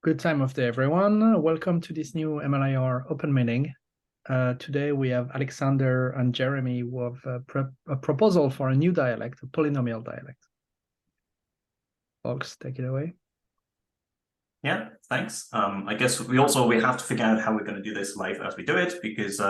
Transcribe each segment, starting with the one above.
Good time of day, everyone. Welcome to this new MLIR open meeting. Today we have Alexander and Jeremy who have a proposal for a new dialect, a polynomial dialect. Folks, take it away. Yeah, thanks. I guess we have to figure out how we're going to do this live as we do it, because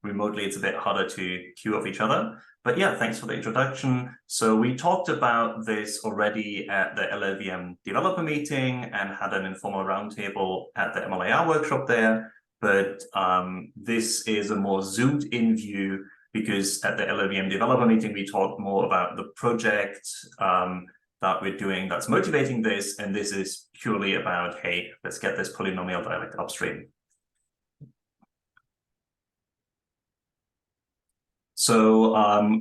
remotely it's a bit harder to queue off each other. But yeah, thanks for the introduction. So we talked about this already at the LLVM developer meeting and had an informal roundtable at the MLIR workshop there. But this is a more zoomed in view, because at the LLVM developer meeting, we talked more about the project that we're doing that's motivating this, and this is purely about, hey, let's get this polynomial dialect upstream. So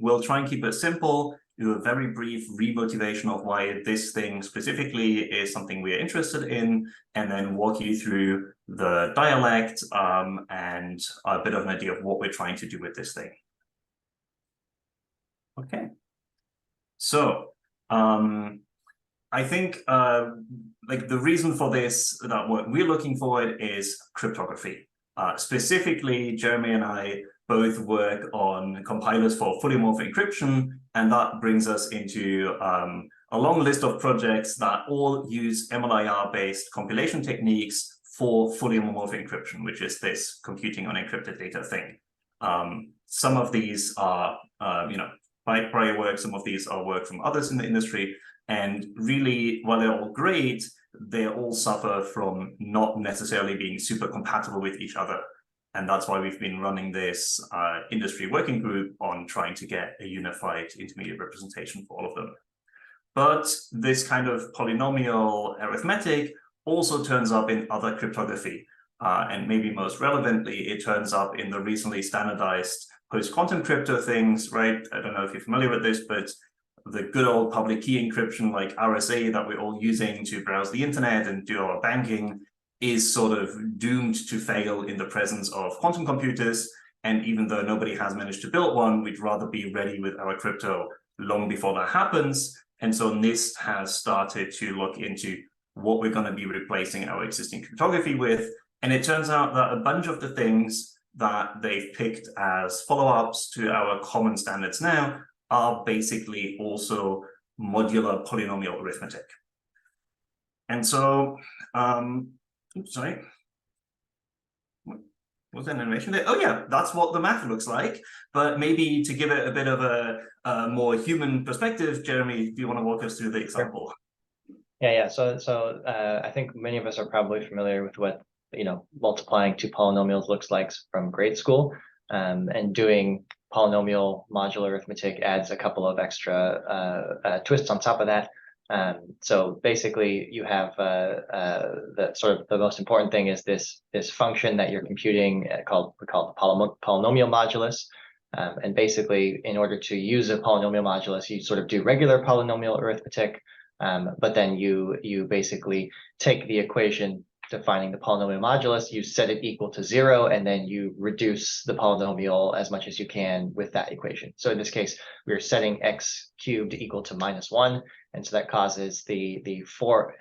we'll try and keep it simple, do a very brief remotivation of why this thing specifically is something we're interested in, and then walk you through the dialect and a bit of an idea of what we're trying to do with this thing. Okay, so I think like the reason for this, that what we're looking for is cryptography. Specifically, Jeremy and I both work on compilers for fully morphic encryption, and that brings us into a long list of projects that all use MLIR-based compilation techniques for fully morphic encryption, which is this computing unencrypted data thing. Some of these are, prior work, some of these are work from others in the industry. And really, while they're all great, they all suffer from not necessarily being super compatible with each other. And that's why we've been running this industry working group on trying to get a unified intermediate representation for all of them. But this kind of polynomial arithmetic also turns up in other cryptography. And maybe most relevantly, it turns up in the recently standardized post-quantum crypto things, right? I don't know if you're familiar with this, but the good old public key encryption like RSA that we're all using to browse the internet and do our banking is sort of doomed to fail in the presence of quantum computers. And even though nobody has managed to build one, we'd rather be ready with our crypto long before that happens. And so NIST has started to look into what we're going to be replacing our existing cryptography with. And it turns out that a bunch of the things that they've picked as follow-ups to our common standards now are basically also modular polynomial arithmetic. And so, oops, sorry. Was there an animation there? Oh yeah, that's what the math looks like. But maybe to give it a bit of a more human perspective, Jeremy, do you want to walk us through the example? Yeah. So I think many of us are probably familiar with what multiplying two polynomials looks like from grade school, and doing polynomial modular arithmetic adds a couple of extra twists on top of that. So basically, you have the most important thing is this function that you're computing we call the polynomial modulus. And basically, in order to use a polynomial modulus, you sort of do regular polynomial arithmetic, but then you basically take the equation defining the polynomial modulus, you set it equal to 0, and then you reduce the polynomial as much as you can with that equation. So in this case, we're setting x cubed equal to -1, and so that causes the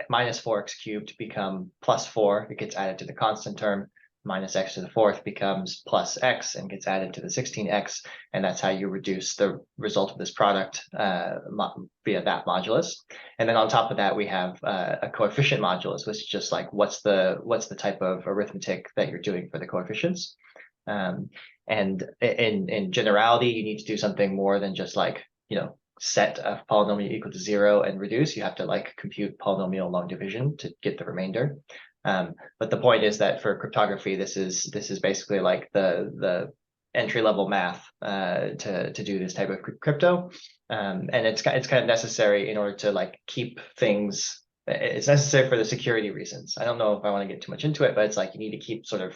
minus 4x cubed become plus 4. It gets added to the constant term. Minus x to the 4th becomes plus x and gets added to the 16x, and that's how you reduce the result of this product via that modulus. And then on top of that, we have a coefficient modulus, which is just like what's the type of arithmetic that you're doing for the coefficients. And in generality, you need to do something more than just like set a polynomial equal to 0 and reduce. You have to like compute polynomial long division to get the remainder. But the point is that for cryptography, this is basically like the entry-level math to do this type of crypto, and it's kind of necessary in order to like keep things. It's necessary for the security reasons. I don't know if I want to get too much into it, but it's like you need to keep sort of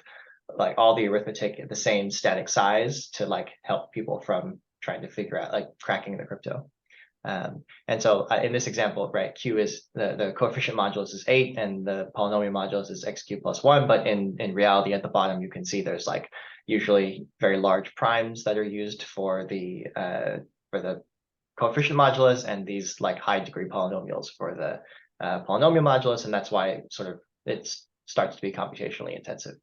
like all the arithmetic at the same static size to like help people from trying to figure out like cracking the crypto. And so in this example, right, Q is the coefficient modulus is 8 and the polynomial modulus is x cubed plus 1. But in reality, at the bottom, you can see there's like usually very large primes that are used for the coefficient modulus, and these like high degree polynomials for the polynomial modulus. And that's why sort of it starts to be computationally intensive.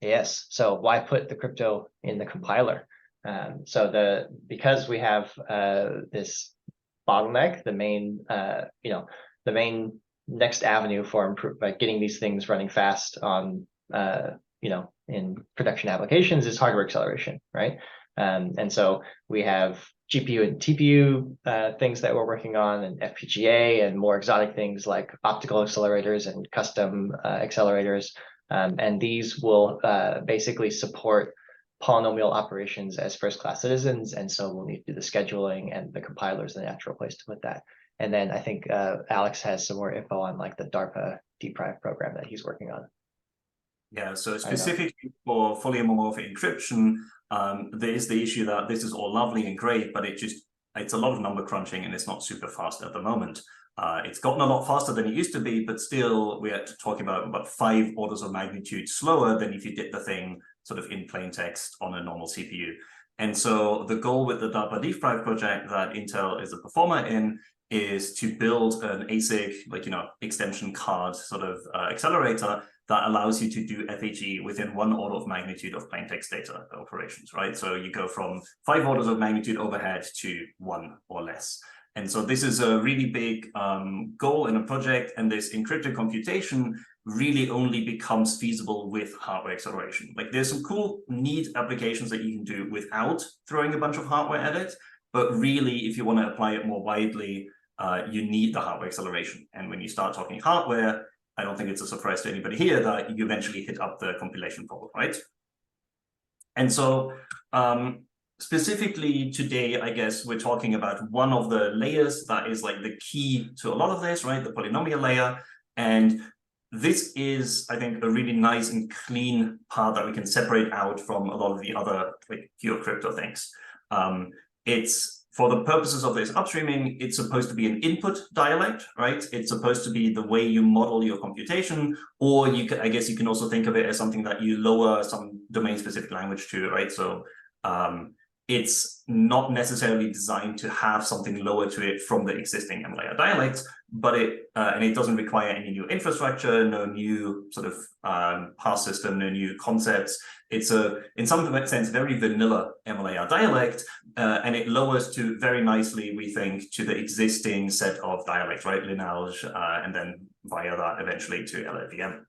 Yes, so why put the crypto in the compiler? Because we have this bottleneck, the main the main next avenue for getting these things running fast on in production applications is hardware acceleration, right? And so we have GPU and TPU things that we're working on, and FPGA, and more exotic things like optical accelerators and custom accelerators. And these will basically support polynomial operations as first-class citizens, and so we'll need to do the scheduling, and the compiler is the natural place to put that. And then I think Alex has some more info on like the DARPA DPRIVE program that he's working on. Yeah, so specifically for fully homomorphic encryption, there is the issue that this is all lovely and great, but it's a lot of number crunching, and it's not super fast at the moment. It's gotten a lot faster than it used to be, but still we're talking about 5 orders of magnitude slower than if you did the thing sort of in plain text on a normal CPU. And so the goal with the DARPA DPRIVE project that Intel is a performer in is to build an ASIC, extension card sort of accelerator that allows you to do FAG within 1 order of magnitude of plain text data operations, right? So you go from 5 orders of magnitude overhead to 1 or less. And so this is a really big goal in a project, and this encrypted computation really only becomes feasible with hardware acceleration. Like, there's some cool, neat applications that you can do without throwing a bunch of hardware at it, but really, if you want to apply it more widely, you need the hardware acceleration. And when you start talking hardware, I don't think it's a surprise to anybody here that you eventually hit up the compilation problem, right? And so specifically today, I guess we're talking about one of the layers that is like the key to a lot of this, right? The polynomial layer. And this is, I think, a really nice and clean part that we can separate out from a lot of the other like pure crypto things. It's, for the purposes of this upstreaming, it's supposed to be an input dialect, right? It's supposed to be the way you model your computation, or I guess you can also think of it as something that you lower some domain-specific language to, right? So it's not necessarily designed to have something lower to it from the existing MLIR dialects, but it doesn't require any new infrastructure, no new sort of pass system, no new concepts. It's in some sense, very vanilla MLIR dialect, and it lowers to very nicely, we think, to the existing set of dialects, right? Lineage, and then via that eventually to LLVM.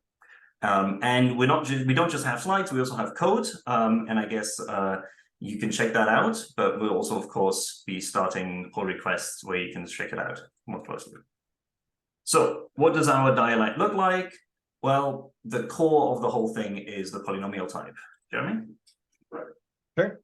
And we don't just have slides, we also have code, and I guess you can check that out, but we'll also, of course, be starting pull requests where you can check it out more closely. So what does our dialect look like? Well, the core of the whole thing is the polynomial type. Jeremy? Sure.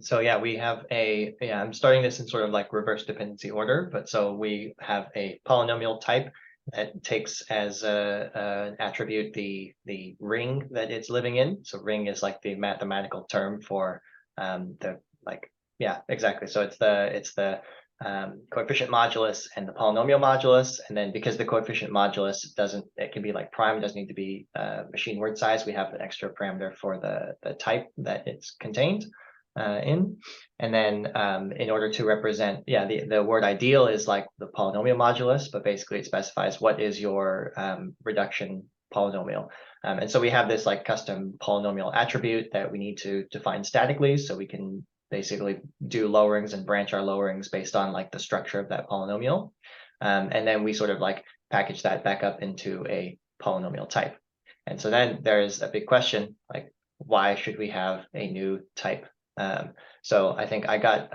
So yeah, we have I'm starting this in sort of like reverse dependency order, but so we have a polynomial type that takes as an attribute the ring that it's living in. So ring is like the mathematical term for exactly. So it's the coefficient modulus and the polynomial modulus, and then because the coefficient modulus it can be like prime, doesn't need to be machine word size, we have an extra parameter for the type that it's contained in. And then in order to represent, the word ideal is like the polynomial modulus, but basically it specifies what is your reduction polynomial. And so we have this like custom polynomial attribute that we need to define statically, so we can basically do lowerings and branch our lowerings based on like the structure of that polynomial. And then we sort of like package that back up into a polynomial type. And so then there's a big question, like, why should we have a new type? So I think I got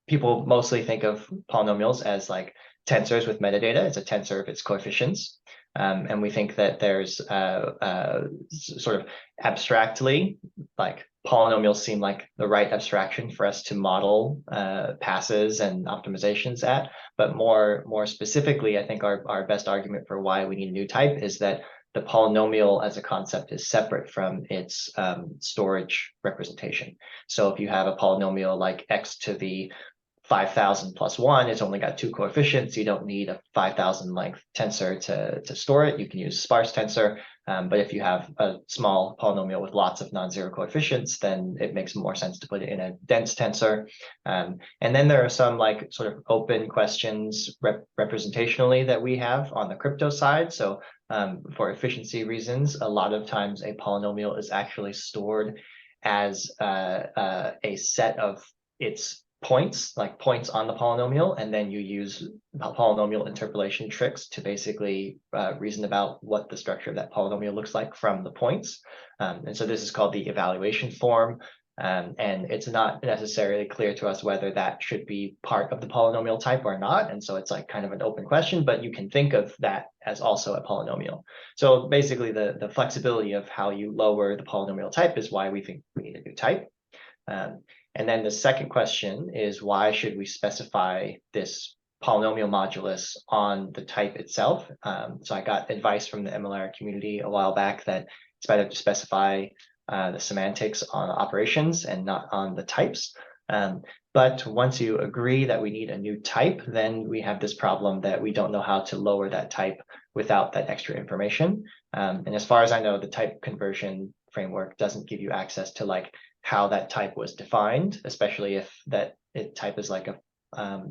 people mostly think of polynomials as like tensors with metadata. It's a tensor of its coefficients. And we think that there's sort of abstractly, like polynomials seem like the right abstraction for us to model passes and optimizations at. But more specifically, I think our best argument for why we need a new type is that the polynomial as a concept is separate from its storage representation. So if you have a polynomial like x to the 5,000 plus 1, it's only got 2 coefficients. You don't need a 5,000 length tensor to store it. You can use sparse tensor. But if you have a small polynomial with lots of non-zero coefficients, then it makes more sense to put it in a dense tensor. And then there are some like sort of open questions representationally that we have on the crypto side. So for efficiency reasons, a lot of times a polynomial is actually stored as a set of its points, like points on the polynomial, and then you use polynomial interpolation tricks to basically reason about what the structure of that polynomial looks like from the points. And so this is called the evaluation form. And it's not necessarily clear to us whether that should be part of the polynomial type or not. And so it's like kind of an open question, but you can think of that as also a polynomial. So basically the flexibility of how you lower the polynomial type is why we think we need a new type. And then the second question is, why should we specify this polynomial modulus on the type itself? So I got advice from the MLIR community a while back that it's better to specify the semantics on operations and not on the types. But once you agree that we need a new type, then we have this problem that we don't know how to lower that type without that extra information. And as far as I know, the type conversion framework doesn't give you access to like how that type was defined, especially if that type is like a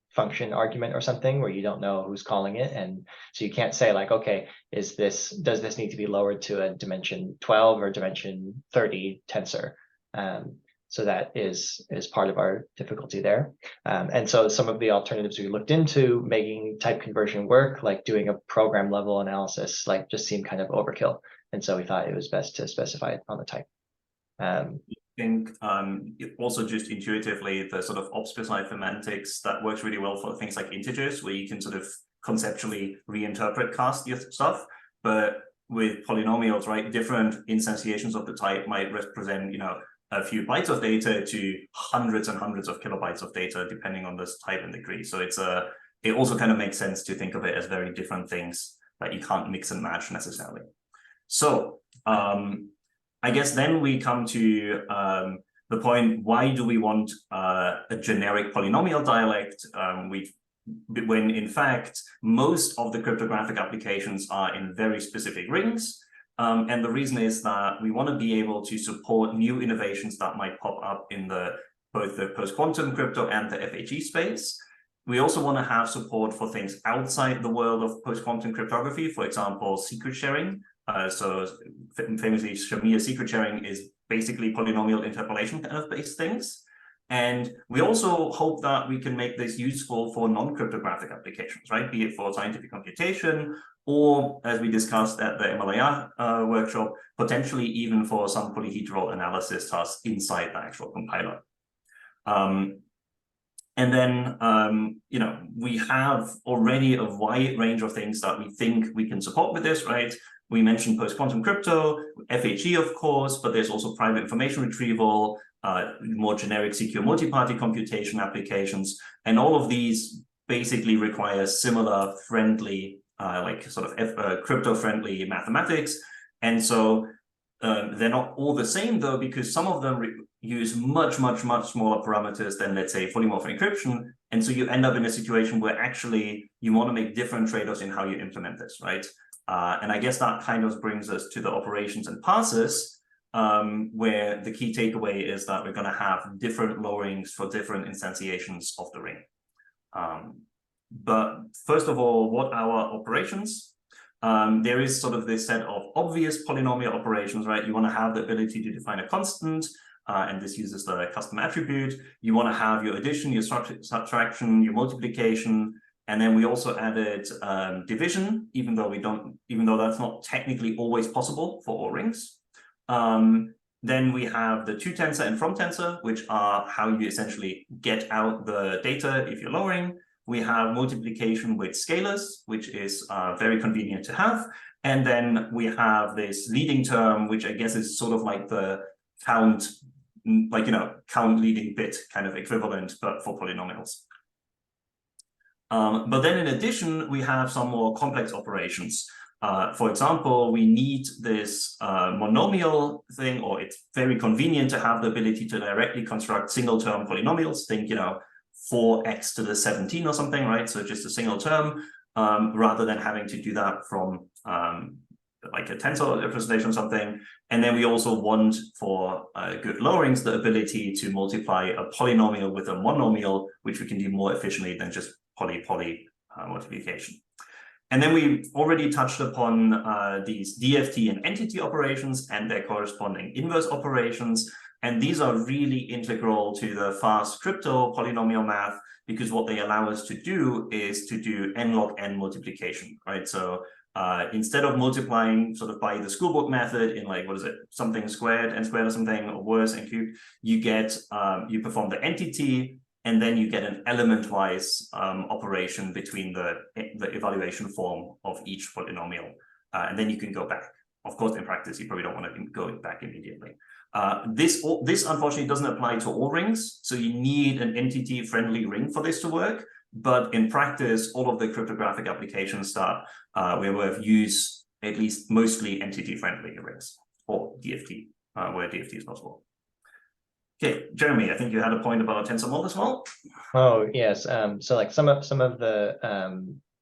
function argument or something where you don't know who's calling it. And so you can't say like, okay, does this need to be lowered to a dimension 12 or dimension 30 tensor? So that is part of our difficulty there. And so some of the alternatives we looked into making type conversion work, like doing a program level analysis, like just seemed kind of overkill. And so we thought it was best to specify it on the type. I think also just intuitively, the sort of op-specified semantics that works really well for things like integers, where you can sort of conceptually reinterpret cast your stuff. But with polynomials, right, different instantiations of the type might represent, you know, a few bytes of data to hundreds and hundreds of kilobytes of data, depending on this type and degree. So it also kind of makes sense to think of it as very different things that you can't mix and match necessarily. So I guess then we come to the point, why do we want a generic polynomial dialect when in fact most of the cryptographic applications are in very specific rings? And the reason is that we want to be able to support new innovations that might pop up in both the post-quantum crypto and the FHE space. We also want to have support for things outside the world of post-quantum cryptography, for example, secret sharing. So famously, Shamir secret sharing is basically polynomial interpolation kind of based things. And we also hope that we can make this useful for non-cryptographic applications, right? Be it for scientific computation, or as we discussed at the MLIR workshop, potentially even for some polyhedral analysis tasks inside the actual compiler. And then, you know, we have already a wide range of things that we think we can support with this, right? We mentioned post-quantum crypto, FHE, of course, but there's also private information retrieval, more generic secure multi-party computation applications. And all of these basically require similar friendly, like sort of crypto-friendly mathematics. And so they're not all the same, though, because some of them use much smaller parameters than, let's say, fully morphic encryption. And so you end up in a situation where actually you want to make different trade-offs in how you implement this, right? And I guess that kind of brings us to the operations and passes, where the key takeaway is that we're going to have different lowerings for different instantiations of the ring. But first of all, what are our operations? There is sort of this set of obvious polynomial operations, right? You want to have the ability to define a constant, and this uses the custom attribute. You want to have your addition, your subtraction, your multiplication. And then we also added division, even though that's not technically always possible for all rings. Then we have the to tensor and from tensor, which are how you essentially get out the data if you're lowering. We have multiplication with scalars, which is very convenient to have. And then we have this leading term, which I guess is sort of like the count, like, you know, count leading bit kind of equivalent, but for polynomials. But then in addition, we have some more complex operations. For example, we need this monomial thing, or it's very convenient to have the ability to directly construct single term polynomials. Think, you know, 4x to the 17 or something, right? So just a single term, rather than having to do that from like a tensor representation or something. And then we also want for good lowerings the ability to multiply a polynomial with a monomial, which we can do more efficiently than just poly multiplication. And then we already touched upon these DFT and entity operations and their corresponding inverse operations. And these are really integral to the fast crypto polynomial math, because what they allow us to do is to do n log n multiplication, right? So instead of multiplying sort of by the schoolbook method in like, what is it, something squared, n squared or something, or worse, n cubed, you get, you perform the entity, and then you get an element-wise operation between the evaluation form of each polynomial. And then you can go back. Of course, in practice, you probably don't want to go back immediately. This unfortunately doesn't apply to all rings. So you need an entity-friendly ring for this to work. But in practice, all of the cryptographic applications that we have use at least mostly entity-friendly rings, or DFT, where DFT is possible. Okay, Jeremy, I think you had a point about TensorMold as well. Oh yes, so like some of the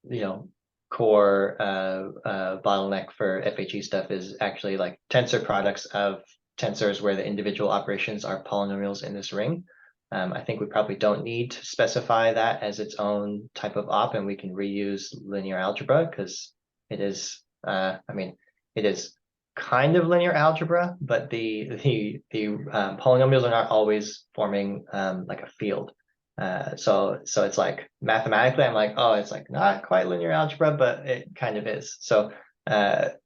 you know, core bottleneck for FHE stuff is actually like tensor products of tensors where the individual operations are polynomials in this ring. I think we probably don't need to specify that as its own type of op, and we can reuse linear algebra because it is, I mean, it is kind of linear algebra, but the polynomials are not always forming like a field. So it's like mathematically, I'm like, oh, it's like not quite linear algebra, but it kind of is. So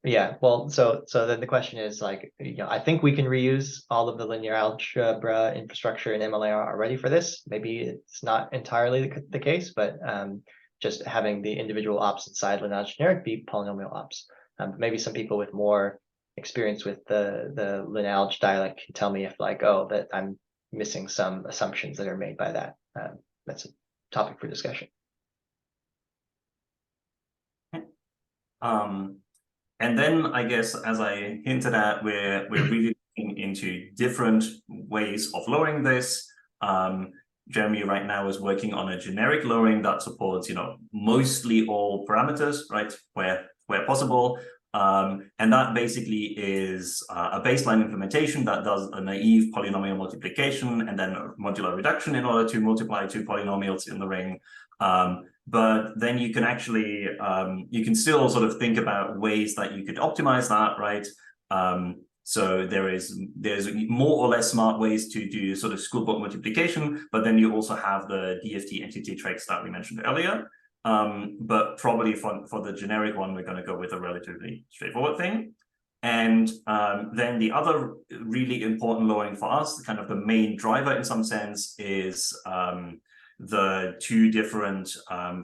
yeah, well, so then the question is like, you know, I think we can reuse all of the linear algebra infrastructure in MLIR already for this. Maybe it's not entirely the case, but just having the individual ops inside linear generic be polynomial ops. Maybe some people with more experience with the linear algebra dialect can tell me if like, oh, that I'm missing some assumptions that are made by that. That's a topic for discussion. And then I guess, as I hinted at, we're really looking into different ways of lowering this. Jeremy right now is working on a generic lowering that supports, you know, mostly all parameters, right, where possible. And that basically is a baseline implementation that does a naive polynomial multiplication and then a modular reduction in order to multiply two polynomials in the ring. But then you can actually, you can still sort of think about ways that you could optimize that, right? So there's more or less smart ways to do sort of schoolbook multiplication, but then you also have the DFT entity tricks that we mentioned earlier. But probably for the generic one, we're going to go with a relatively straightforward thing. And then the other really important lowering for us, kind of the main driver in some sense, is the two different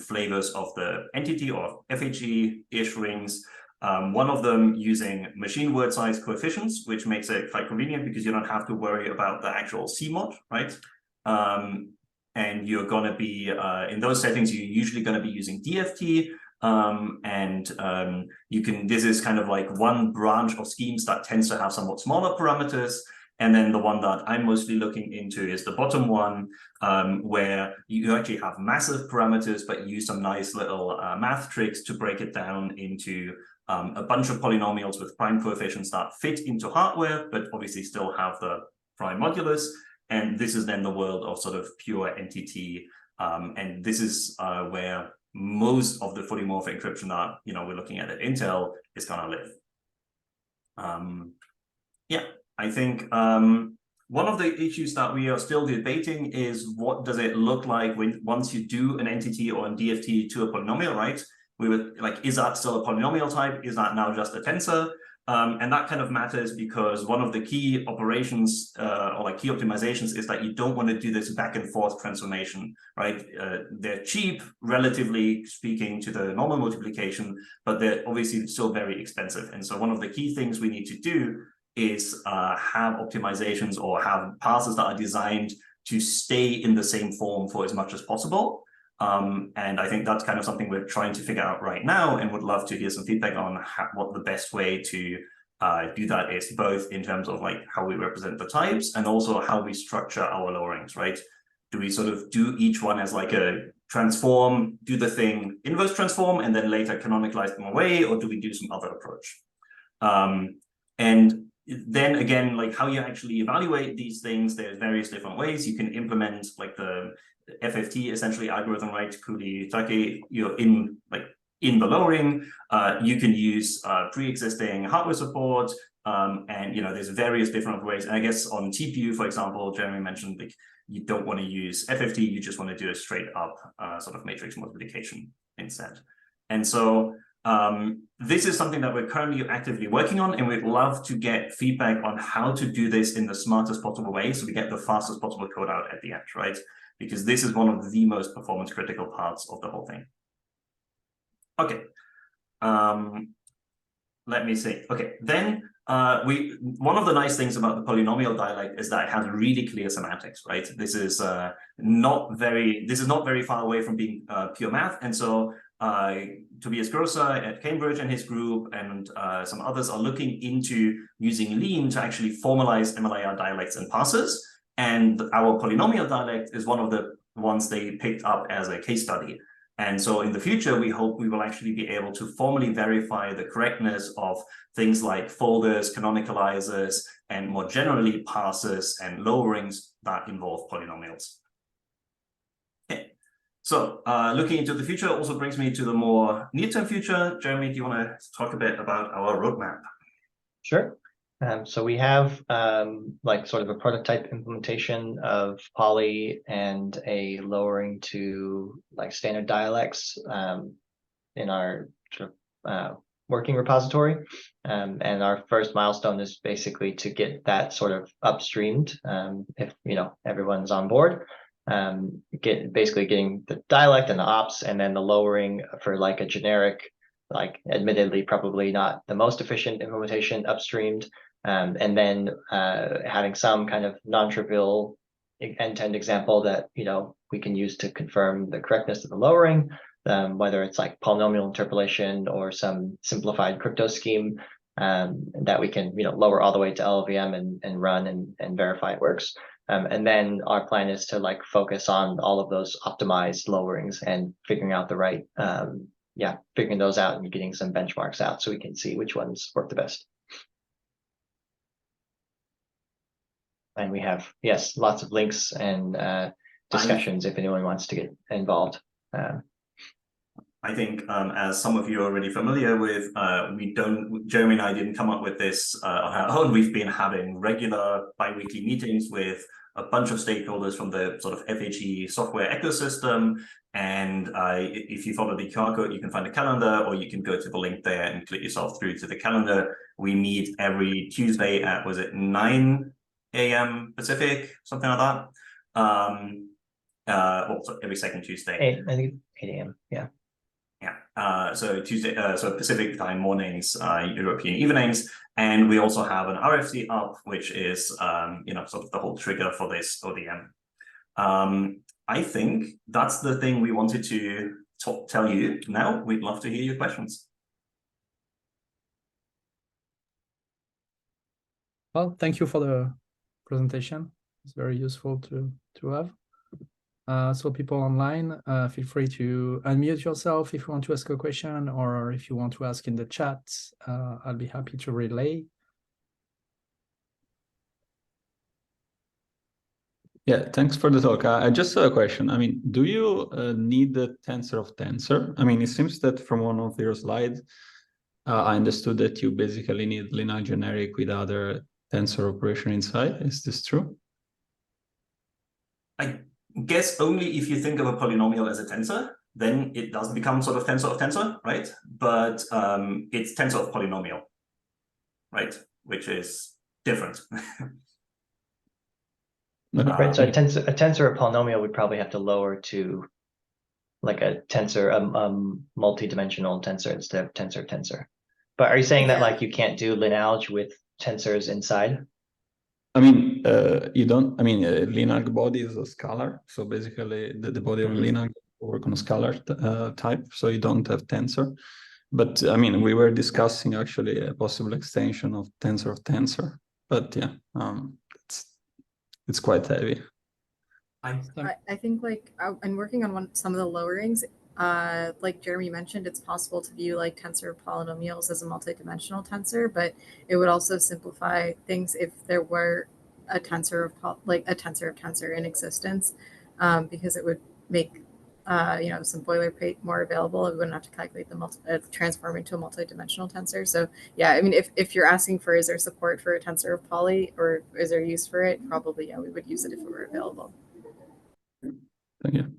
flavors of the entity or FHE-ish rings. One of them using machine word size coefficients, which makes it quite convenient because you don't have to worry about the actual CMOD, right? And you're going to be, in those settings, you're usually going to be using DFT. You can, this is kind of like one branch of schemes that tends to have somewhat smaller parameters. And then the one that I'm mostly looking into is the bottom one, where you actually have massive parameters, but you use some nice little math tricks to break it down into a bunch of polynomials with prime coefficients that fit into hardware, but obviously still have the prime modulus. And this is then the world of sort of pure entity. And this is where most of the fully morphic encryption that, you know, we're looking at Intel is going to live. Yeah. I think one of the issues that we are still debating is what does it look like when once you do an entity or a DFT to a polynomial, right? We would like, is that still a polynomial type? Is that now just a tensor? And that kind of matters because one of the key operations or like key optimizations is that you don't want to do this back and forth transformation, right? They're cheap, relatively speaking, to the normal multiplication, but they're obviously still very expensive. And so one of the key things we need to do is have optimizations or have parsers that are designed to stay in the same form for as much as possible. And I think that's kind of something we're trying to figure out right now and would love to hear some feedback on what the best way to do that is, both in terms of like how we represent the types and also how we structure our lowerings, right? Do we sort of do each one as like a transform, do the thing inverse transform, and then later canonicalize them away, or do we do some other approach? And then again, like how you actually evaluate these things, there's various different ways. You can implement like the FFT essentially algorithm, right? Kuli-Take, you're in the lowering. You can use pre-existing hardware support, and there's various different ways. And I guess on TPU, for example, Jeremy mentioned like you don't want to use FFT, you just want to do a straight up sort of matrix multiplication instead. And so this is something that we're currently actively working on, and we'd love to get feedback on how to do this in the smartest possible way so we get the fastest possible code out at the end, right? Because this is one of the most performance critical parts of the whole thing. Okay. Let me see. Okay, then one of the nice things about the polynomial dialect is that it has really clear semantics, right? This is not very far away from being pure math, and so Tobias Grosser at Cambridge and his group and some others are looking into using Lean to actually formalize MLIR dialects and parsers. And our polynomial dialect is one of the ones they picked up as a case study. And so in the future, we hope we will actually be able to formally verify the correctness of things like folders, canonicalizers, and more generally parsers and lowerings that involve polynomials. Okay. So looking into the future also brings me to the more near-term future. Jeremy, do you want to talk a bit about our roadmap? Sure. So we have like sort of a prototype implementation of Poly and a lowering to like standard dialects in our sort of working repository. And our first milestone is basically to get that sort of upstreamed if everyone's on board. Basically getting the dialect and the ops, and then the lowering for like a generic, like admittedly probably not the most efficient implementation upstreamed. And then having some kind of non-trivial end-to-end example that we can use to confirm the correctness of the lowering, whether it's like polynomial interpolation or some simplified crypto scheme that we can lower all the way to LLVM and run and verify it works. And then our plan is to like focus on all of those optimized lowerings and figuring out the right, figuring those out and getting some benchmarks out so we can see which ones work the best. And we have, yes, lots of links and discussions if anyone wants to get involved. I think, as some of you are already familiar with, Jeremy and I didn't come up with this on our own. We've been having regular bi-weekly meetings with a bunch of stakeholders from the sort of FHE software ecosystem. And if you follow the QR code, you can find a calendar, or you can go to the link there and click yourself through to the calendar. We meet every Tuesday at, was it 9 a.m. Pacific, something like that. Also every second Tuesday. I think 8 a.m. Yeah. Yeah. So Tuesday, so Pacific time mornings, European evenings, and we also have an RFC up, which is sort of the whole trigger for this ODM. I think that's the thing we wanted to tell you. Now we'd love to hear your questions. Well, thank you for the presentation. It's very useful to have. So people online, feel free to unmute yourself if you want to ask a question, or if you want to ask in the chat, I'll be happy to relay. Yeah, thanks for the talk. I just have a question. I mean, do you need the tensor of tensor? I mean, it seems that from one of your slides, I understood that you basically need linear generic with other tensor operation inside. Is this true? I guess only if you think of a polynomial as a tensor, then it does become sort of tensor of tensor, right? But it's tensor of polynomial, right? Which is different. Right. So a tensor of polynomial would probably have to lower to like a tensor, multi-dimensional tensor instead of tensor. But are you saying that like you can't do lineage with tensors inside? I mean, you don't. I mean, linear body is a scalar, so basically the body of linear work on a scalar type, so you don't have tensor. But I mean, we were discussing actually a possible extension of tensor. But yeah, it's quite heavy. I think like I'm working on some of the lowerings. Like Jeremy mentioned, it's possible to view like tensor polynomials as a multidimensional tensor, but it would also simplify things if there were a tensor of tensor in existence, because it would make some boilerplate more available. We wouldn't have to calculate the transform into a multidimensional tensor. So yeah, I mean, if you're asking for is there support for a tensor of poly or is there use for it, probably yeah, we would use it if it were available. Thank you.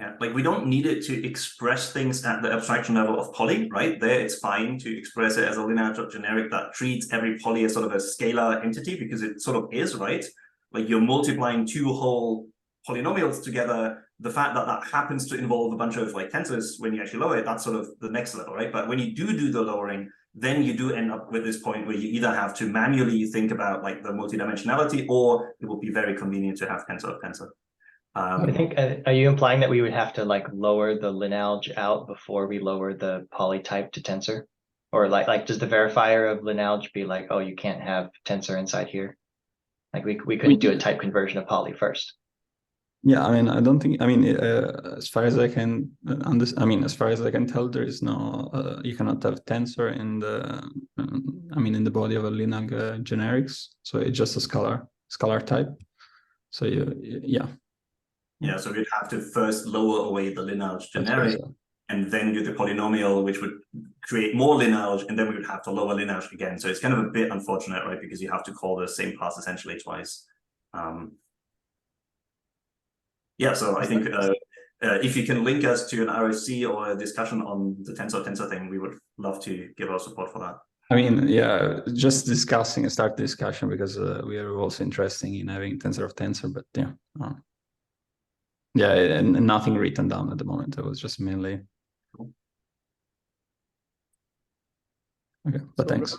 Yeah, like we don't need it to express things at the abstraction level of poly, right? There it's fine to express it as a linear generic that treats every poly as sort of a scalar entity because it sort of is, right? Like you're multiplying two whole polynomials together. The fact that that happens to involve a bunch of like tensors when you actually lower it, that's sort of the next level, right? But when you do the lowering, then you do end up with this point where you either have to manually think about like the multidimensionality, or it will be very convenient to have tensor of tensor. I think, are you implying that we would have to like lower the lineage out before we lower the poly type to tensor? Or like does the verifier of lineage be like, oh, you can't have tensor inside here? Like we couldn't do a type conversion of poly first. Yeah, I mean, I don't think, I mean, as far as I can as far as I can tell, there is no, you cannot have tensor in the, in the body of a lineage generics. So it's just a scalar type. So yeah. Yeah, so we'd have to first lower away the lineage generic and then do the polynomial, which would create more lineage, and then we would have to lower lineage again. So it's kind of a bit unfortunate, right? Because you have to call the same class essentially twice. Yeah, so I think if you can link us to an ROC or a discussion on the tensor thing, we would love to give our support for that. I mean, yeah, just start discussion because we are also interested in having tensor of tensor, but yeah. Yeah, and nothing written down at the moment. It was just mainly. Okay, but so thanks.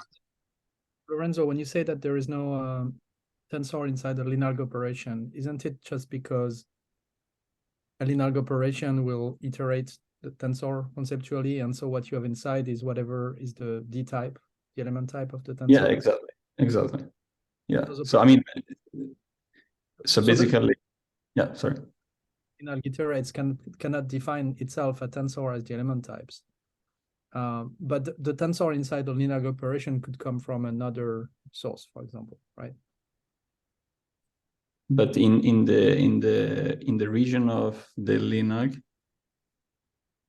Lorenzo, when you say that there is no tensor inside the linear operation, isn't it just because a linear operation will iterate the tensor conceptually, and so what you have inside is whatever is the D type, the element type of the tensor? Yeah, exactly. Yeah, so I mean, so basically, yeah, sorry. Linear iterates cannot define itself a tensor as the element types. But the tensor inside the linear operation could come from another source, for example, right? But in the region of the linear,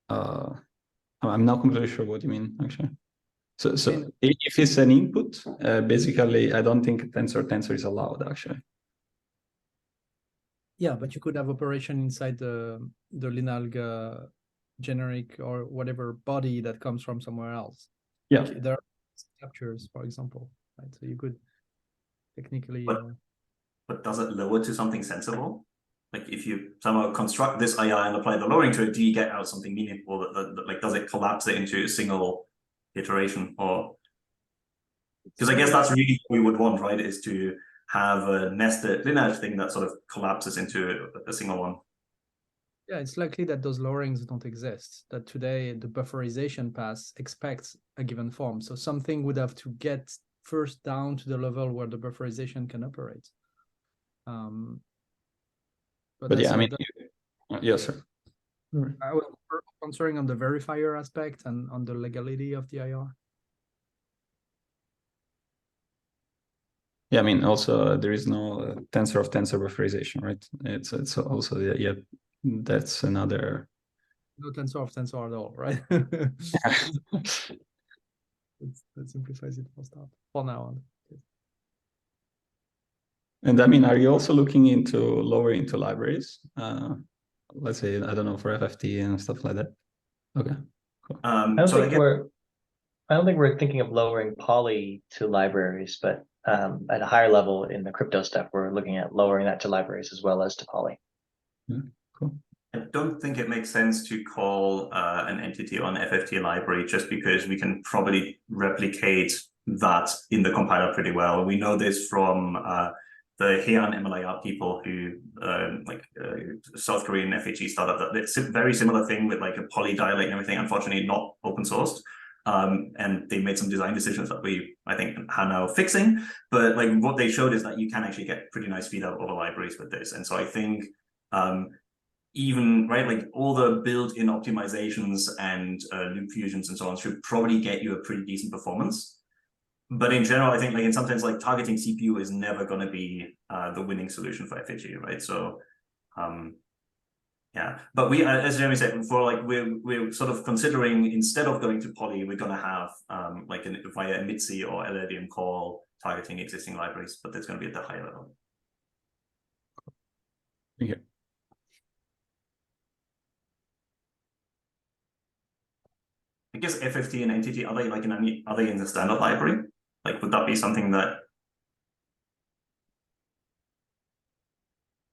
I'm not completely sure what you mean actually. So if it's an input, basically, I don't think tensor is allowed actually. Yeah, but you could have operation inside the linear generic or whatever body that comes from somewhere else. Yeah, like there are captures, for example, right? So you could technically. But does it lower to something sensible? Like if you somehow construct this IR and apply the lowering to it, do you get out something meaningful? That like does it collapse it into a single iteration? Or because I guess that's really what we would want, right? Is to have a nested lineage thing that sort of collapses into a single one. Yeah, it's likely that those lowerings don't exist, that today the bufferization pass expects a given form. So something would have to get first down to the level where the bufferization can operate. But yeah, I mean, yes, sir. I was answering on the verifier aspect and on the legality of the IR. Yeah, I mean, also there is no tensor of tensor bufferization, right? It's also yeah, that's another. No tensor of tensor at all, right? That simplifies it for now on. And I mean, are you also looking into lowering into libraries? Let's say, I don't know, for FFT and stuff like that. Okay, cool. I don't think we're thinking of lowering poly to libraries, but at a higher level in the crypto stuff, we're looking at lowering that to libraries as well as to poly. Yeah, cool. I don't think it makes sense to call an entity on FFT library just because we can probably replicate that in the compiler pretty well. We know this from the Heian MLIR people who South Korean FHE startup. It's a very similar thing with like a poly dialect and everything, unfortunately not open sourced. and they made some design decisions that I think, are now fixing. But like what they showed is that you can actually get pretty nice feed out over libraries with this. And so I think even, right, like all the built-in optimizations and loop fusions and so on should probably get you a pretty decent performance. But in general, I think like in sometimes like targeting CPU is never going to be the winning solution for FHE, right? So yeah, but we, as Jeremy said, for like we're sort of considering, instead of going to Poly, we're going to have like via MITSI or LLVM call targeting existing libraries, but that's going to be at the higher level. Thank you. I guess FFT and NTT, are they like are they in the standard library? Like, would that be something that?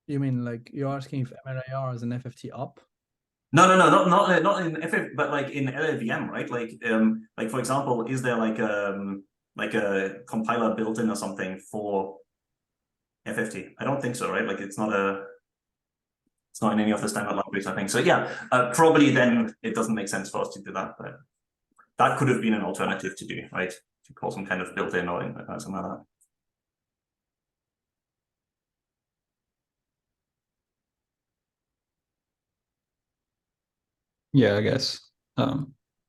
You mean like you're asking if MLIR is an FFT up? No, not in FF, but like in LLVM, right? Like for example, is there like a compiler built in or something for FFT? I don't think so, right? Like it's not in any of the standard libraries, I think. So yeah, probably then it doesn't make sense for us to do that, but that could have been an alternative to do, right? To call some kind of built-in or something like that. Yeah, I guess.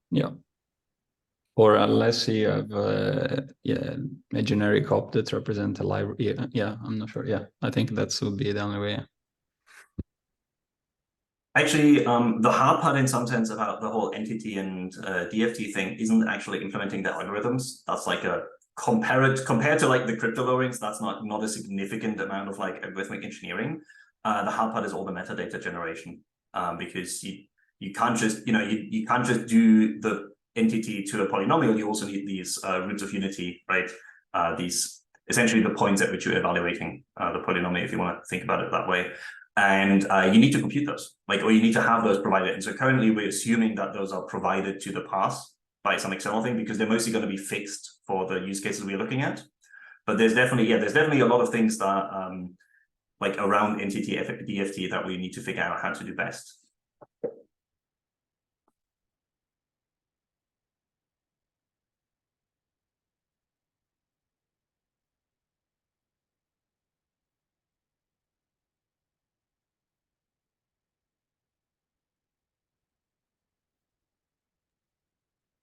Yeah. Or unless you have yeah, a generic op that represents a library. Yeah, I'm not sure. Yeah, I think that would be the only way. Actually, the hard part in some sense about the whole entity and DFT thing isn't actually implementing the algorithms. That's like a compared to like the crypto lowerings, that's not a significant amount of like algorithmic engineering. The hard part is all the metadata generation, because you can't just, you can't just do the entity to a polynomial. You also need these roots of unity, right? These essentially the points at which you're evaluating the polynomial, if you want to think about it that way. And you need to compute those, or you need to have those provided. And so currently we're assuming that those are provided to the pass by some external thing, because they're mostly going to be fixed for the use cases we're looking at. But there's definitely a lot of things that like around entity DFT that we need to figure out how to do best.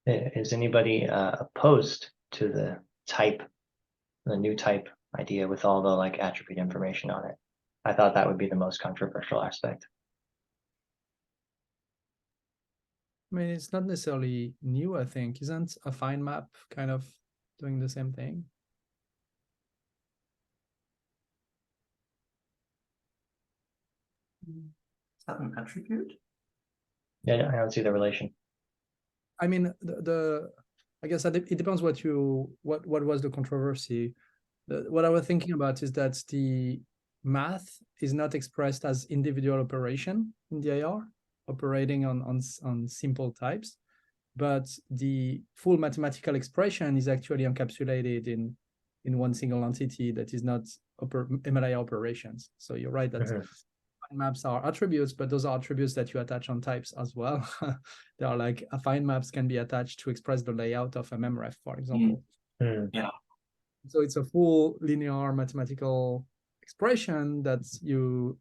Is anybody opposed to the new type idea with all the like attribute information on it? I thought that would be the most controversial aspect. I mean, it's not necessarily new, I think. Isn't a fine map kind of doing the same thing? Is that an attribute? Yeah, I don't see the relation. I mean, I guess it depends what was the controversy. What I was thinking about is that the math is not expressed as individual operation in DIR, operating on simple types, but the full mathematical expression is actually encapsulated in one single entity that is not MLIR operations. So you're right that affine maps are attributes, but those are attributes that you attach on types as well. They are like affine maps can be attached to express the layout of a memref, for example. Yeah. So it's a full linear mathematical expression that you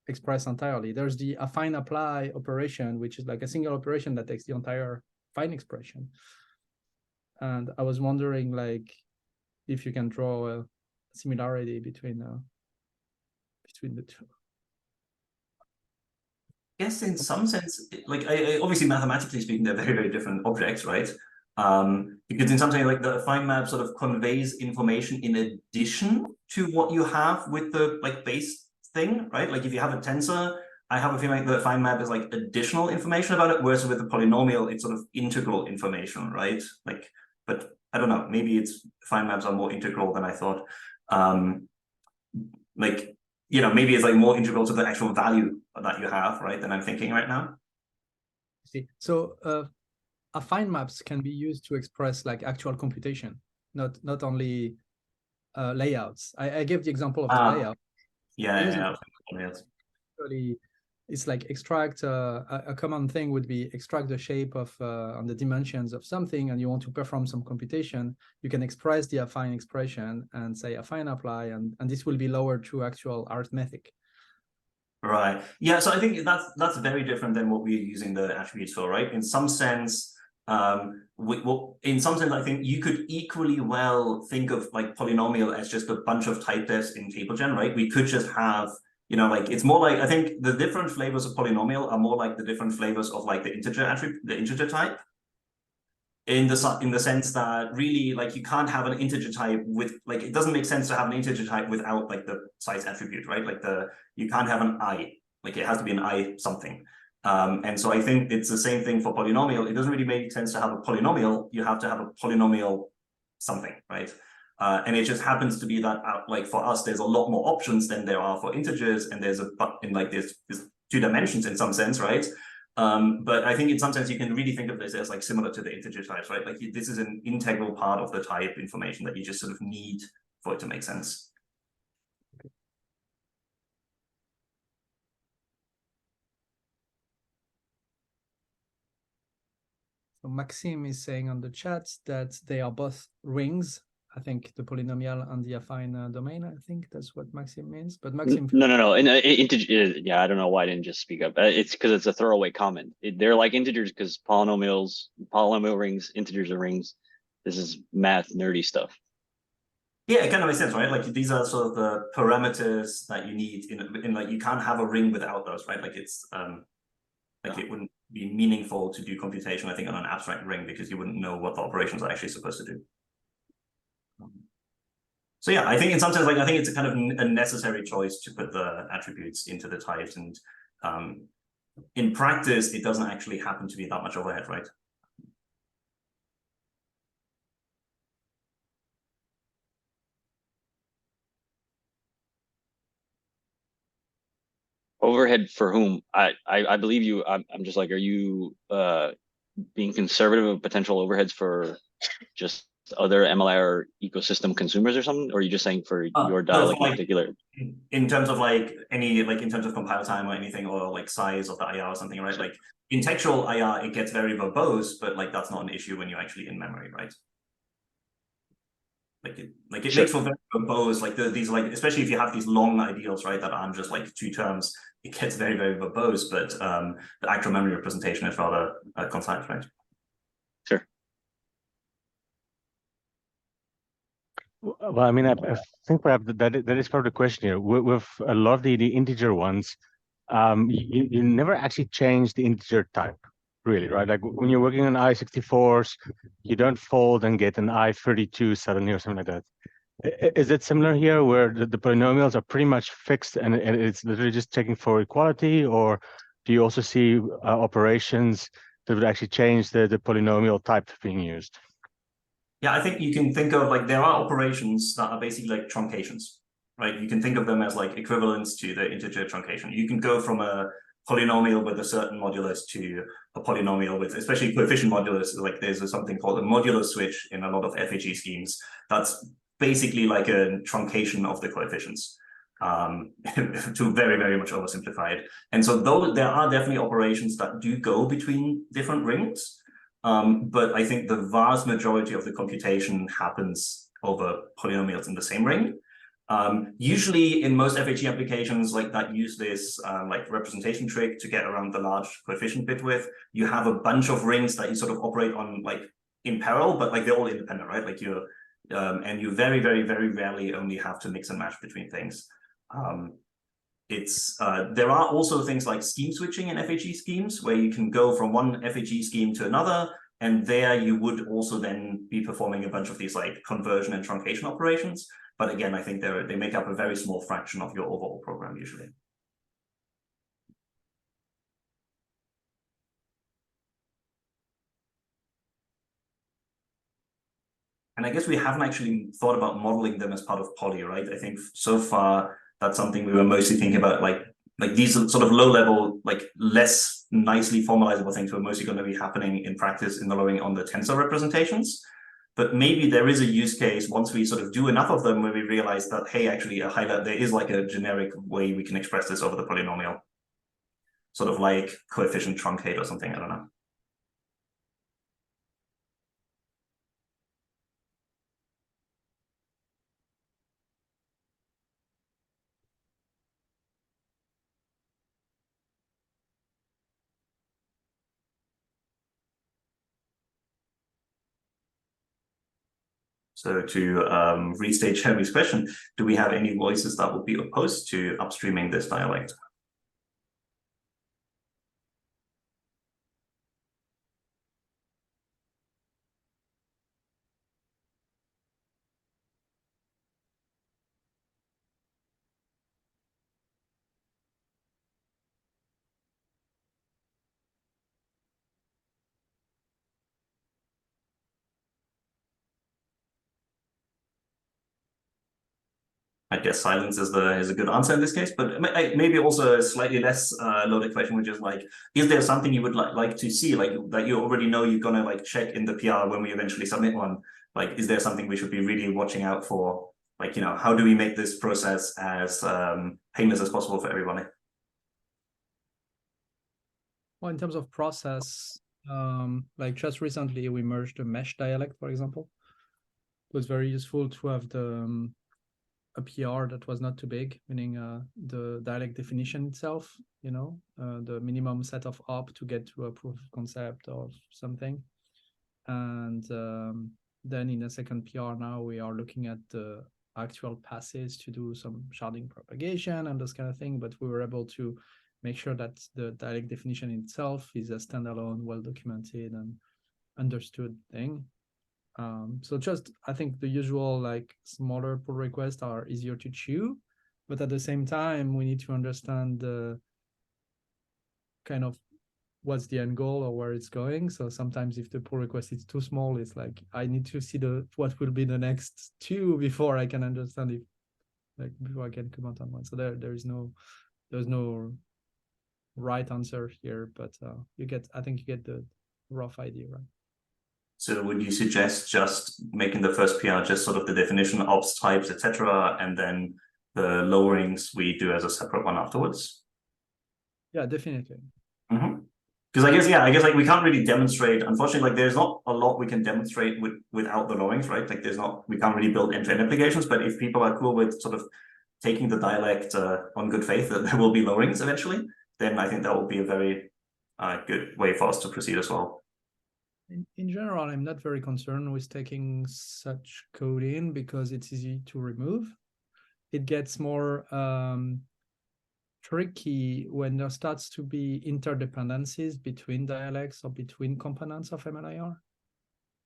express entirely. There's the affine apply operation, which is like a single operation that takes the entire affine expression. And I was wondering, like, if you can draw a similarity between the two. Yes, in some sense, like obviously mathematically speaking, they're very, very different objects, right? Because in some sense, like the affine map sort of conveys information in addition to what you have with the like base thing, right? Like if you have a tensor, I have a feeling like the affine map is like additional information about it, whereas with the polynomial, it's sort of integral information, right? Like, but I don't know, maybe it's affine maps are more integral than I thought. Like, maybe it's like more integral to the actual value that you have, right, than I'm thinking right now. See, so affine maps can be used to express like actual computation, not only layouts. I gave the example of the layout. Yeah. Actually it's like extract a common thing would be extract the shape of on the dimensions of something, and you want to perform some computation. You can express the affine expression and say affine apply, and this will be lowered through actual arithmetic. Right. Yeah. So I think that's very different than what we're using the attributes for, right? In some sense, in some sense, I think you could equally well think of like polynomial as just a bunch of type defs in TableGen, right? We could just have, you know, like it's more like, I think the different flavors of polynomial are more like the different flavors of like the integer attribute, the integer type. In the sense that really, like, you can't have an integer type with, like, it doesn't make sense to have an integer type without like the size attribute, right? Like you can't have an I, like it has to be an I something. And so I think it's the same thing for polynomial. It doesn't really make sense to have a polynomial. You have to have a polynomial something, right? And it just happens to be that, like, for us, there's a lot more options than there are for integers, and there's two dimensions in some sense, right? But I think in some sense you can really think of this as like similar to the integer types, right? Like this is an integral part of the type information that you just sort of need for it to make sense. So Maxime is saying on the chat that they are both rings. I think the polynomial and the affine domain. I think that's what Maxime means. But Maxime, no. Integer. Yeah, I don't know why I didn't just speak up. It's because it's a throwaway comment. They're like integers because polynomial rings, integers are rings. This is math nerdy stuff. Yeah, it kind of makes sense, right? Like these are sort of the parameters that you need in like, you can't have a ring without those, right? Like it's like it wouldn't be meaningful to do computation, I think, on an abstract ring because you wouldn't know what the operations are actually supposed to do. So yeah, I think in some sense, like I think it's a kind of a necessary choice to put the attributes into the types, and in practice, it doesn't actually happen to be that much overhead, right? Overhead for whom? I believe you. I'm just like, are you being conservative of potential overheads for just other MLIR ecosystem consumers or something? Or are you just saying for your dialect in particular? In terms of like in terms of compile time or anything, or like size of the IR or something, right? Like in textual IR, it gets very verbose, but like that's not an issue when you're actually in memory, right? Like it Sure. makes for very verbose, like these, like, especially if you have these long ideals, right, that aren't just like two terms, it gets very, very verbose, but the actual memory representation is rather concise, right? Sure. Well, I mean, I think perhaps that is part of the question here. With a lot of the integer ones, you never actually change the integer type, really, right? Like when you're working on I64s, you don't fold and get an I32 suddenly or something like that. Is it similar here, where the polynomials are pretty much fixed and it's literally just checking for equality, or do you also see operations that would actually change the polynomial type being used? Yeah, I think you can think of, like, there are operations that are basically like truncations, right? You can think of them as like equivalents to the integer truncation. You can go from a polynomial with a certain modulus to a polynomial with, especially coefficient modulus, like there's something called a modular switch in a lot of FAG schemes. That's basically like a truncation of the coefficients, to very, very much oversimplified. And so though there are definitely operations that do go between different rings, but I think the vast majority of the computation happens over polynomials in the same ring. Usually in most FHE applications like that use this like representation trick to get around the large coefficient bit width, you have a bunch of rings that you sort of operate on like in parallel, but like they're all independent, right? Like you're and you very, very, very rarely only have to mix and match between things. There are also things like scheme switching in FHE schemes where you can go from one FHE scheme to another, and there you would also then be performing a bunch of these like conversion and truncation operations. But again, I think they make up a very small fraction of your overall program usually. And I guess we haven't actually thought about modeling them as part of Poly, right? I think so far that's something we were mostly thinking about, like these sort of low level, like less nicely formalizable things were mostly going to be happening in practice in the lowering on the tensor representations. But maybe there is a use case once we sort of do enough of them where we realize that, hey, actually there is like a generic way we can express this over the polynomial. sort of like coefficient truncate or something. I don't know. So to restate Jeremy's question, do we have any voices that would be opposed to upstreaming this dialect? I guess silence is a good answer in this case, but maybe also a slightly less loaded question, which is like, is there something you would like to see, like that you already know you're gonna like check in the PR when we eventually submit one? Like, is there something we should be really watching out for? Like, you know, how do we make this process as painless as possible for everybody? Well, in terms of process, like just recently we merged the mesh dialect, for example. It was very useful to have the a PR that was not too big, meaning the dialect definition itself, you know, the minimum set of op to get to a proof of concept or something. And then in a second PR now, we are looking at the actual passes to do some sharding propagation and this kind of thing, but we were able to make sure that the dialect definition itself is a standalone, well-documented and understood thing. So just, I think the usual like smaller pull requests are easier to chew, but at the same time, we need to understand the kind of what's the end goal or where it's going. So sometimes if the pull request is too small, it's like, I need to see what will be the next two before I can understand if, like, before I can comment on one. So there's no right answer here, but I think you get the rough idea, right? So would you suggest just making the first PR just sort of the definition, ops types, etc., and then the lowerings we do as a separate one afterwards? Yeah, definitely. Because I guess like we can't really demonstrate. Unfortunately, like there's not a lot we can demonstrate without the lowerings, right? Like we can't really build end-to-end applications. But if people are cool with sort of taking the dialect on good faith that there will be lowerings eventually, then I think that will be a very good way for us to proceed as well. In general, I'm not very concerned with taking such code in because it's easy to remove. It gets more tricky when there starts to be interdependencies between dialects or between components of MLIR.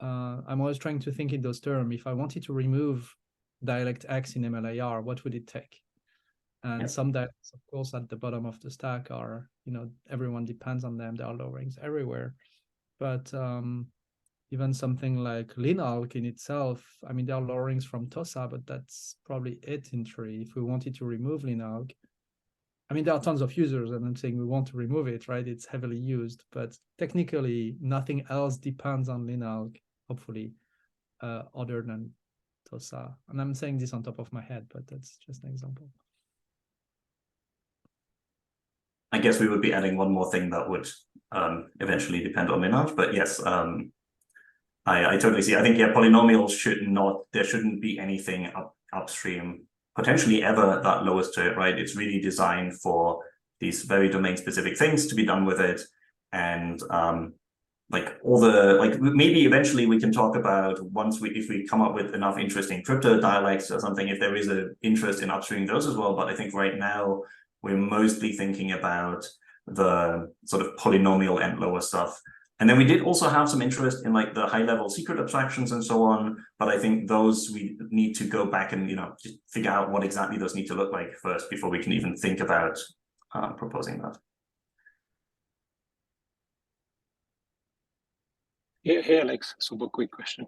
I'm always trying to think in those terms. If I wanted to remove dialect X in MLIR, what would it take? And some dialects, of course, at the bottom of the stack are, you know, everyone depends on them. There are lowerings everywhere. But even something like linalg in itself, I mean, there are lowerings from TOSA, but that's probably it in tree. If we wanted to remove linalg, I mean, there are tons of users, and I'm saying we want to remove it, right? It's heavily used, but technically nothing else depends on linalg, hopefully, other than TOSA. And I'm saying this on top of my head, but that's just an example. I guess we would be adding one more thing that would eventually depend on linalg, but yes, I totally see. I think, yeah, polynomials there shouldn't be anything upstream, potentially ever, that lowers to it, right? It's really designed for these very domain specific things to be done with it. And like maybe eventually we can talk about if we come up with enough interesting crypto dialects or something, if there is an interest in upstreaming those as well. But I think right now we're mostly thinking about the sort of polynomial and lower stuff. And then we did also have some interest in like the high level secret abstractions and so on. But I think those we need to go back and, you know, just figure out what exactly those need to look like first before we can even think about proposing that. Hey, Alex, super quick question.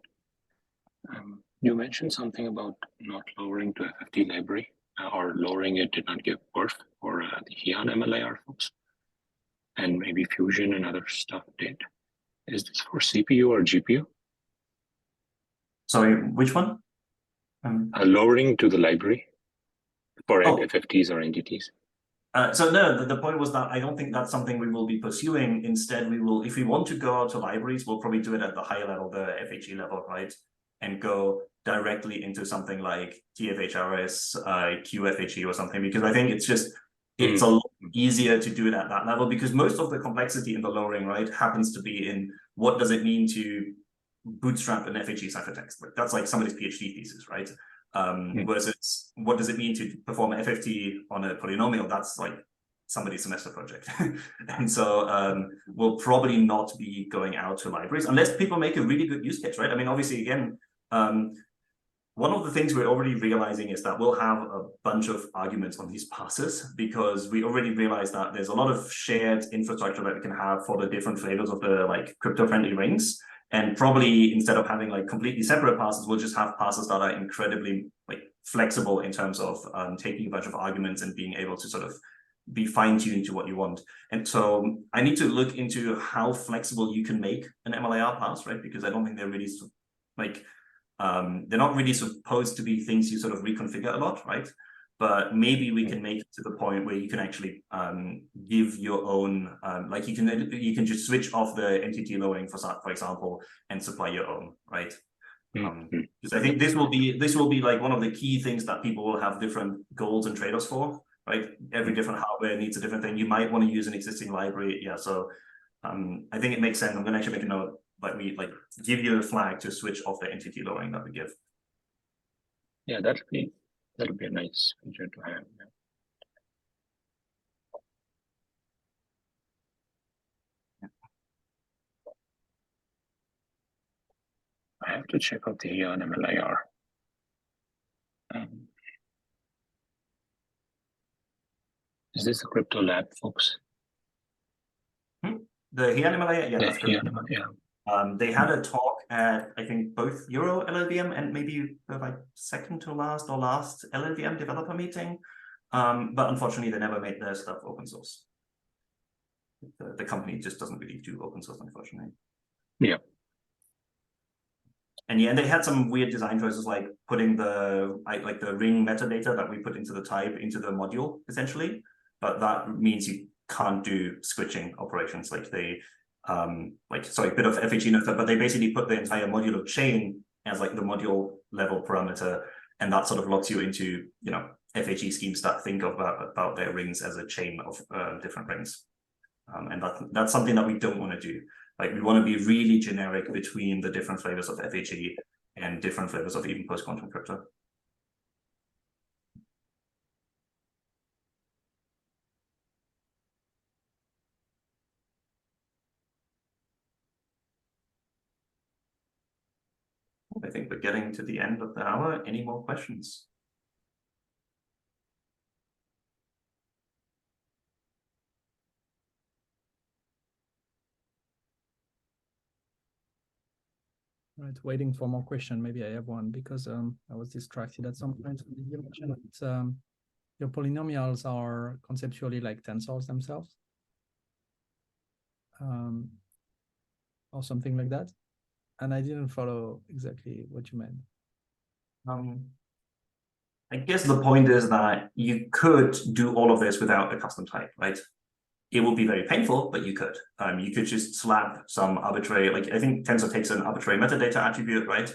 You mentioned something about not lowering to FFT library or lowering it did not give birth for the Heian MLIR folks. And maybe Fusion and other stuff did. Is this for CPU or GPU? Sorry, which one? Lowering to the library for FFTs or NTTs. So no, the point was that I don't think that's something we will be pursuing. Instead, we will, if we want to go out to libraries, we'll probably do it at the higher level, the FHE level, right? And go directly into something like TFHRS, QFHE or something, because I think it's just, it's a lot easier to do it at that level, because most of the complexity in the lowering, right, happens to be in what does it mean to bootstrap an FHE ciphertext. Like, that's like somebody's PhD thesis, right? Versus what does it mean to perform FFT on a polynomial? That's like somebody's semester project. And so we'll probably not be going out to libraries unless people make a really good use case, right? I mean, obviously, again, one of the things we're already realizing is that we'll have a bunch of arguments on these passes, because we already realized that there's a lot of shared infrastructure that we can have for the different flavors of the like crypto-friendly rings. And probably instead of having like completely separate passes, we'll just have passes that are incredibly like flexible in terms of taking a bunch of arguments and being able to sort of be fine-tuned to what you want. And so I need to look into how flexible you can make an MLIR pass, right? Because I don't think they're really like, they're not really supposed to be things you sort of reconfigure a lot, right? But maybe we can make it to the point where you can actually give your own, like you can just switch off the entity lowering for example, and supply your own, right? Because I think this will be like one of the key things that people will have different goals and trade-offs for, right? Every different hardware needs a different thing. You might want to use an existing library, yeah. So I think it makes sense. I'm going to actually make a note, but we like give you a flag to switch off the entity lowering that we give. Yeah, that'll be a nice feature to have. Yeah. I have to check out the MLIR. Is this the Crypto Lab, folks? The MLIR, yeah, that's correct. Yeah. They had a talk at, I think, both Euro LLVM and maybe the like second to last or last LLVM developer meeting. But unfortunately, they never made their stuff open source. The company just doesn't really do open source, unfortunately. Yeah. And yeah, and they had some weird design choices, like putting the ring metadata that we put into the type into the module, essentially. But that means you can't do switching operations. Like they, sorry, a bit of FHE note, but they basically put the entire modular chain as like the module level parameter, and that sort of locks you into, you know, FHE schemes that think about their rings as a chain of different rings. And that's something that we don't want to do. Like, we want to be really generic between the different flavors of FHE and different flavors of even post-quantum crypto. I think we're getting to the end of the hour. Any more questions? Right, waiting for more question. Maybe I have one because I was distracted at some point. You mentioned that your polynomials are conceptually like tensors themselves, or something like that, and I didn't follow exactly what you meant. I guess the point is that you could do all of this without a custom type, right? It will be very painful, but you could. You could just slap some arbitrary, like I think Tensor takes an arbitrary metadata attribute, right?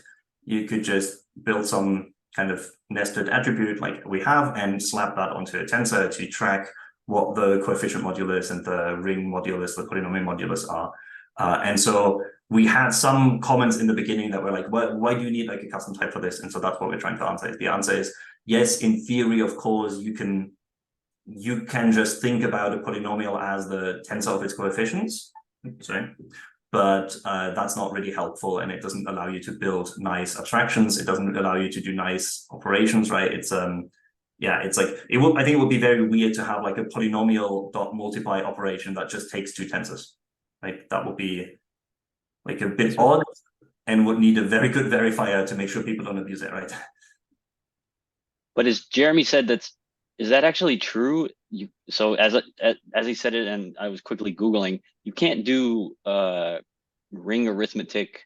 You could just build some kind of nested attribute like we have and slap that onto a Tensor to track what the coefficient modulus and the ring modulus, the polynomial modulus are. And so we had some comments in the beginning that were like, why do you need like a custom type for this? And so that's what we're trying to answer. The answer is yes, in theory, of course, you can just think about a polynomial as the tensor of its coefficients, sorry, but that's not really helpful, and it doesn't allow you to build nice abstractions. It doesn't allow you to do nice operations, right? It's yeah, it's like I think it would be very weird to have like a polynomial dot multiply operation that just takes two tensors. Like that would be like a bit odd and would need a very good verifier to make sure people don't abuse it, right? But as Jeremy said, is that actually true? So as he said it, and I was quickly Googling, you can't do ring arithmetic.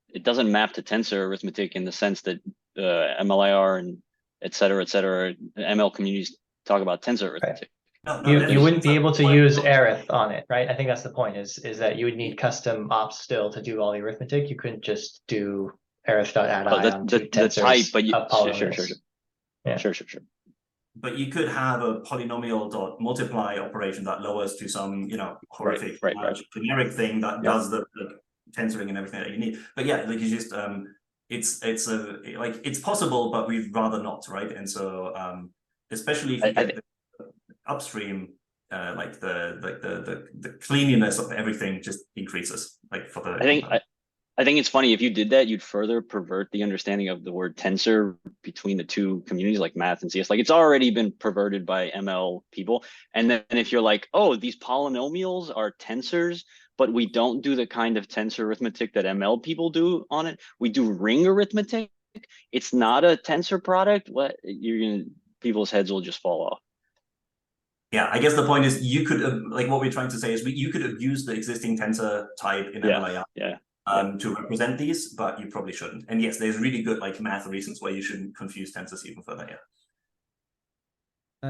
It doesn't map to tensor arithmetic in the sense that MLIR and et cetera, ML communities talk about tensor arithmetic. You wouldn't be able to use arith on it, right? I think that's the point. Is that you would need custom ops still to do all the arithmetic. You couldn't just do arith.add on the type, but you, of polynomials. sure. Yeah. Sure. But you could have a polynomial dot multiply operation that lowers to some, horrific right. generic thing that does the tensoring and everything that you need. But yeah, like you just it's possible, but we'd rather not, right? And so especially if you get the upstream, the cleanliness of everything just increases. Like for the I think it's funny, if you did that, you'd further pervert the understanding of the word tensor between the two communities like math and CS. Like it's already been perverted by ML people. And then if you're like, oh, these polynomials are tensors, but we don't do the kind of tensor arithmetic that ML people do on it. We do ring arithmetic. It's not a tensor product. What people's heads will just fall off. Yeah, I guess the point is you could like what we're trying to say is you could abuse the existing tensor type in MLIR. To represent these, but you probably shouldn't. And yes, there's really good like math reasons why you shouldn't confuse tensors even further.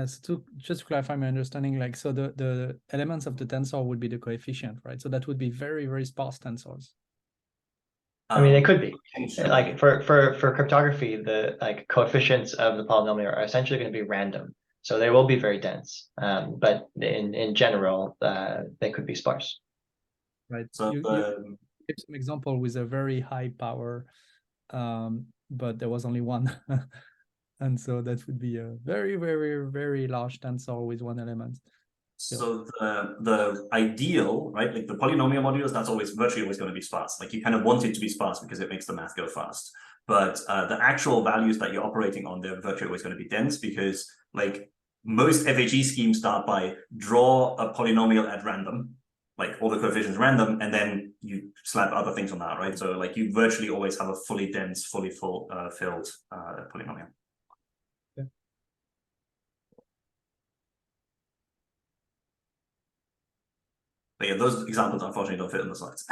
So just to clarify my understanding, like so the elements of the tensor would be the coefficient, right? So that would be very, very sparse tensors. I mean, it could be like for cryptography, the like coefficients of the polynomial are essentially going to be random, so they will be very dense. But in general, they could be sparse. Right. So you give some example with a very high power, but there was only one, and so that would be a very, very, very large tensor with one element. So the ideal, right, like the polynomial modules, that's virtually always going to be sparse. Like you kind of want it to be sparse because it makes the math go fast. But the actual values that you're operating on, they're virtually always going to be dense because like most FHE schemes start by draw a polynomial at random, like all the coefficients random, and then you slap other things on that, right? So like you virtually always have a fully dense, fully filled polynomial. Yeah. But yeah, those examples unfortunately don't fit in the slides.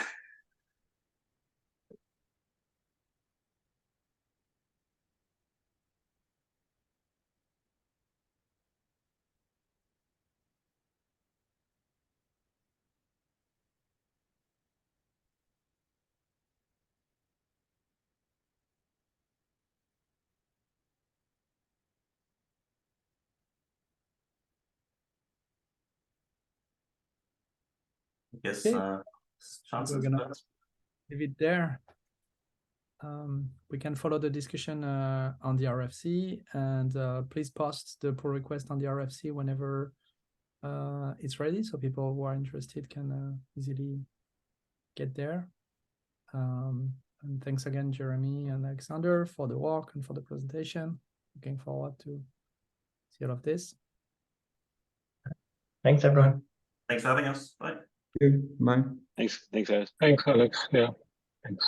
I guess chances. We're gonna leave it there. We can follow the discussion on the RFC, and please post the pull request on the RFC whenever it's ready, so people who are interested can easily get there. And thanks again, Jeremy and Alexander, for the work and for the presentation. Looking forward to see all of this. Thanks, everyone. Thanks for having us. Bye. Bye. Thanks guys. Thanks, Alex. Yeah. Thanks.